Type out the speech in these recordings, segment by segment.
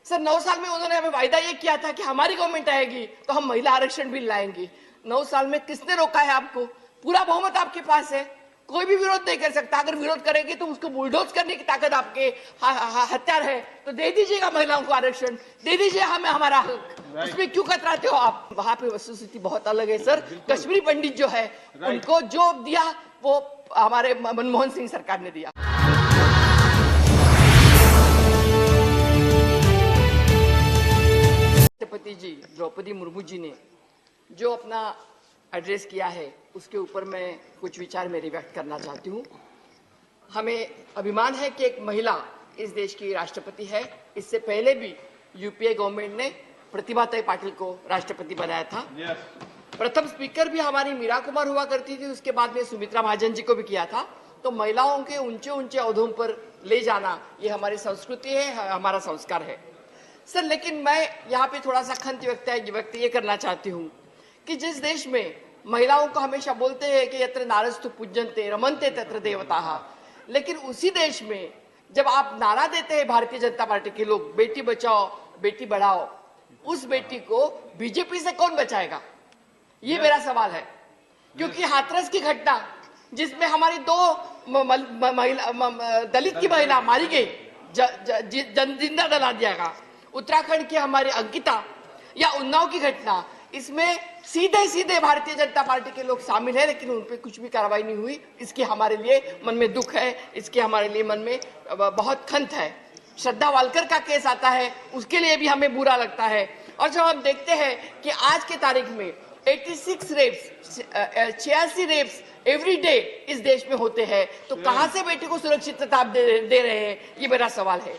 Sir 9 साल में उन्होंने हमें वायदा ये किया था कि हमारी गवर्नमेंट आएगी तो हम महिला आरक्षण बिल लाएंगे। 9 साल में किसने रोका है आपको? पूरा बहुमत आपके पास है, कोई भी विरोध नहीं कर सकता। अगर विरोध करेंगे तो उसको बुलडोज करने की ताकत आपके हथियार है, तो दे दीजिएगा महिलाओं को आरक्षण, दे दीजिए हमें हमारा हक। उसमें क्यों कतराते हो आप? वहां पे वस्तुस्थिति बहुत अलग है सर। कश्मीरी पंडित जो है उनको जो दिया वो हमारे मनमोहन सिंह सरकार ने दिया। राष्ट्रपति जी द्रौपदी मुर्मू जी ने जो अपना एड्रेस किया है उसके ऊपर मैं कुछ विचार मेरे व्यक्त करना चाहती हूँ। हमें अभिमान है कि एक महिला इस देश की राष्ट्रपति है। इससे पहले भी यूपीए गवर्नमेंट ने प्रतिभाताई पाटिल को राष्ट्रपति बनाया था। प्रथम स्पीकर भी हमारी मीरा कुमार हुआ करती थी, उसके बाद में सुमित्रा महाजन जी को भी किया था। तो महिलाओं के ऊंचे ऊंचे ओहदों पर ले जाना ये हमारी संस्कृति है, हमारा संस्कार है सर। लेकिन मैं यहाँ पे थोड़ा सा खंत व्यक्त ये करना चाहती हूँ कि जिस देश में महिलाओं को हमेशा बोलते हैं कि यत्र नारस्तु पूज्यन्ते रमन्ते तत्र देवताः, लेकिन उसी देश में जब आप नारा देते हैं भारतीय जनता पार्टी के लोग, बेटी बचाओ बेटी बढ़ाओ, उस बेटी को बीजेपी से कौन बचाएगा? ये मेरा सवाल है। क्योंकि हाथरस की घटना जिसमें हमारी 2 दलित की महिला मारी गई, जिंदा जला दिया गया, उत्तराखंड की हमारी अंकिता या उन्नाव की घटना, इसमें सीधे सीधे भारतीय जनता पार्टी के लोग शामिल हैं, लेकिन उन पर कुछ भी कार्रवाई नहीं हुई। इसके हमारे लिए मन में दुख है, इसके हमारे लिए मन में बहुत खंत है। श्रद्धा वालकर का केस आता है, उसके लिए भी हमें बुरा लगता है। और जब हम देखते हैं कि आज के तारीख में 86 रेप्स एवरी डे इस देश में होते हैं, तो कहां से बेटी को सुरक्षितता दे रहे हैं? ये मेरा सवाल है।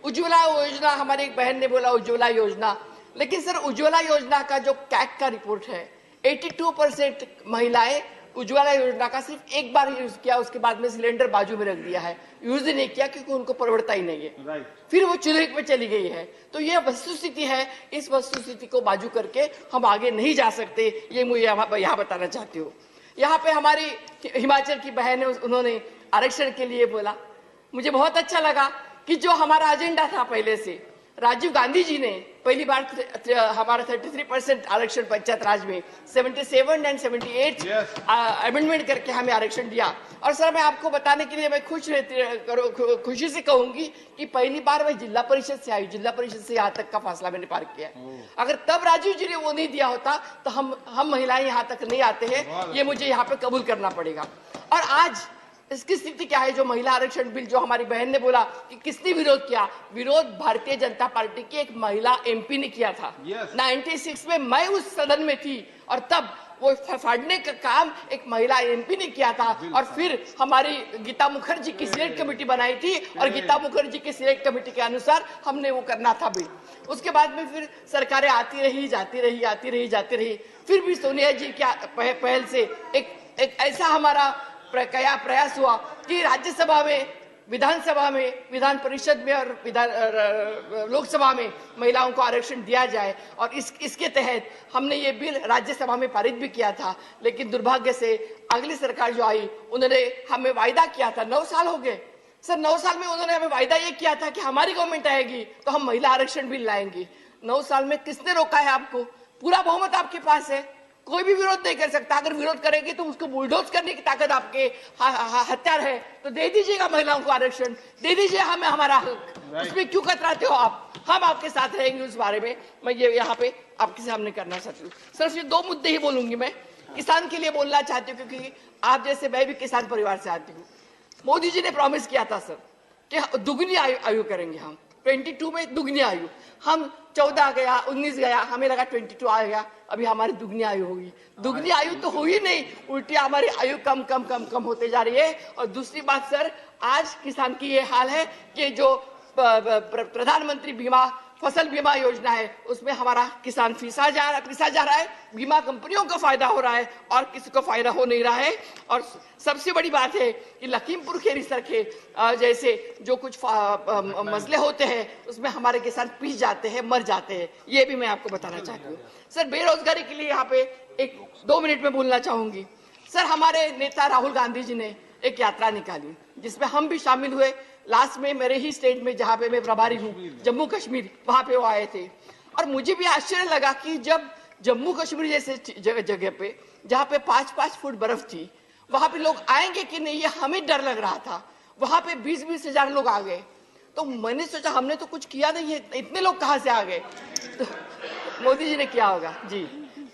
उज्ज्वला योजना, हमारी एक बहन ने बोला उज्ज्वला योजना, लेकिन सर उज्ज्वला योजना का जो कैग का रिपोर्ट है, 82% महिलाएं उज्ज्वला योजना का सिर्फ एक बार यूज किया, उसके बाद में सिलेंडर बाजू में रख दिया है, यूज ही नहीं किया क्योंकि उनको परवड़ता ही नहीं है। फिर वो चूल्हे पे चली गई है। तो ये वस्तुस्थिति है, इस वस्तुस्थिति को बाजू करके हम आगे नहीं जा सकते, ये मुझे यहाँ बताना चाहती हूँ। यहाँ पे हमारी हिमाचल की बहन है, उन्होंने आरक्षण के लिए बोला, मुझे बहुत अच्छा लगा कि जो हमारा एजेंडा था पहले से, राजीव गांधी जी ने पहली बार हमारा 33% आरक्षण पंचायत राज में 77 एंड 78 अमेंडमेंट करके हमें आरक्षण दिया। और सर मैं आपको बताने के लिए मैं खुशी से कहूंगी कि पहली बार मैं जिला परिषद से आई, जिला परिषद से यहाँ तक का फासला मैंने पार किया है। अगर तब राजीव जी ने वो नहीं दिया होता तो हम महिलाएं यहाँ तक नहीं आते हैं, ये मुझे यहाँ पे कबूल करना पड़ेगा। और आज इसकी स्थिति क्या है? जो महिला आरक्षण बिल, जो हमारी बहन ने बोला कि किसने विरोध किया, विरोध भारतीय जनता पार्टी की एक महिला एमपी ने किया था। 96 में मैं उस सदन में थी और तब वो फाड़ने का काम एक महिला एमपी ने किया था। और फिर हमारी गीता मुखर्जी की सिलेक्ट कमेटी बनाई थी और गीता मुखर्जी की सिलेक्ट कमेटी के अनुसार हमने वो करना था बिल। उसके बाद में फिर सरकारें आती रही, जाती रही। फिर भी सोनिया जी क्या पहल से एक ऐसा हमारा प्रयास हुआ कि राज्यसभा में, विधानसभा में, विधान परिषद में और लोकसभा में महिलाओं को आरक्षण दिया जाए। और इसके तहत हमने ये बिल राज्यसभा में पारित भी किया था। लेकिन दुर्भाग्य से अगली सरकार जो आई, उन्होंने हमें वायदा किया था, 9 साल हो गए सर, 9 साल में उन्होंने हमें वायदा ये किया था कि हमारी गवर्नमेंट आएगी तो हम महिला आरक्षण बिल लाएंगे। 9 साल में किसने रोका है आपको? पूरा बहुमत आपके पास है, कोई भी विरोध नहीं कर सकता। अगर विरोध करेंगे तो उसको बुलडोज करने की ताकत आपके हथियार है, तो दे दीजिएगा महिलाओं को आरक्षण, दे दीजिए हमें हमारा हक। उसमें क्यों कतराते हो आप? हम आपके साथ रहेंगे उस बारे में। मैं ये यहाँ पे आपके सामने करना चाहती हूँ सर। सिर्फ 2 मुद्दे ही बोलूंगी मैं। किसान के लिए बोलना चाहती हूँ क्योंकि आप जैसे मैं भी किसान परिवार से आती हूँ। मोदी जी ने प्रॉमिस किया था सर कि दुगनी आयु करेंगे हम, 22 में दुगनी आयु। हम 14 गया, 19 गया, हमें लगा 22 आ गया, अभी हमारी दुगनी आयु होगी। दुगनी आयु तो हुई नहीं, उल्टी हमारी आयु कम होते जा रही है। और दूसरी बात सर, आज किसान की ये हाल है कि जो प्रधानमंत्री फसल बीमा योजना है, उसमें हमारा किसान पिसा जा रहा है। बीमा कंपनियों को फायदा हो रहा है और किसी को फायदा हो नहीं रहा है। और सबसे बड़ी बात है कि लखीमपुर खेरी सर के जैसे जो कुछ मसले होते हैं, उसमें हमारे किसान पिस जाते हैं, मर जाते हैं। ये भी मैं आपको बताना चाहती हूँ सर। बेरोजगारी के लिए यहाँ पे 1-2 मिनट में बोलना चाहूंगी सर। हमारे नेता राहुल गांधी जी ने एक यात्रा निकाली जिसमें हम भी शामिल हुए। लास्ट में मेरे ही स्टेट में जहाँ पे मैं प्रभारी हूँ, जम्मू कश्मीर, वहां पे वो आए थे। और मुझे भी आश्चर्य लगा कि जब जम्मू कश्मीर जैसे जगह पे जहाँ पे 5-5 फुट बर्फ थी, वहां पे लोग आएंगे कि नहीं, ये हमें डर लग रहा था। वहां पे 20-20 हजार लोग आ गए। तो मैंने सोचा हमने तो कुछ किया नहीं है, इतने लोग कहाँ से आ गए? तो मोदी जी ने किया होगा जी।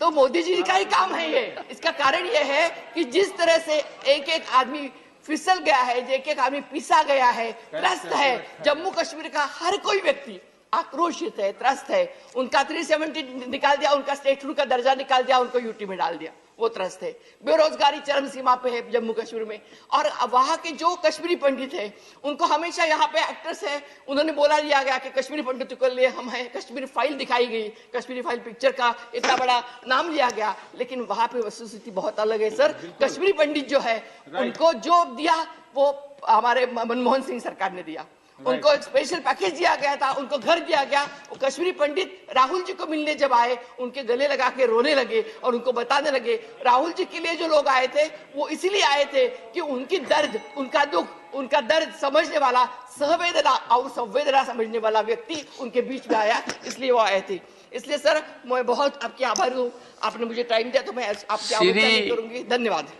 तो मोदी जी का ही काम है ये। इसका कारण ये है कि जिस तरह से एक एक आदमी फिसल गया है, एक एक आदमी पिसा गया है, त्रस्त है, जम्मू कश्मीर का हर कोई व्यक्ति आक्रोशित है, त्रस्त है। उनका 370 निकाल दिया, उनका स्टेटहुड का दर्जा निकाल दिया, उनको यूटी में डाल दिया, वो त्रस्त है। बेरोजगारी चरम सीमा पे है जम्मू कश्मीर में। और वहां के जो कश्मीरी पंडित है, उनको हमेशा यहाँ पे एक्टर्स है, उन्होंने बोला दिया गया कि कश्मीरी पंडितों के लिए हम है, कश्मीरी फाइल दिखाई गई, कश्मीरी फाइल पिक्चर का इतना बड़ा नाम लिया गया, लेकिन वहां पे वस्तुस्थिति बहुत अलग है सर। कश्मीरी पंडित जो है, उनको जो दिया वो हमारे मनमोहन सिंह सरकार ने दिया। उनको एक स्पेशल पैकेज दिया गया था, उनको घर दिया गया। वो कश्मीरी पंडित राहुल जी को मिलने जब आए, उनके गले लगा के रोने लगे और उनको बताने लगे राहुल जी के लिए जो लोग आए थे वो इसीलिए आए थे कि उनकी दर्द, उनका दुख, उनका दर्द समझने वाला, सहवेदना और संवेदना समझने वाला व्यक्ति उनके बीच में आया, इसलिए वो आए थे। इसलिए सर मैं बहुत आपके आभारी हूँ, आपने मुझे टाइम दिया, तो मैं आपसे आभार करूंगी। धन्यवाद।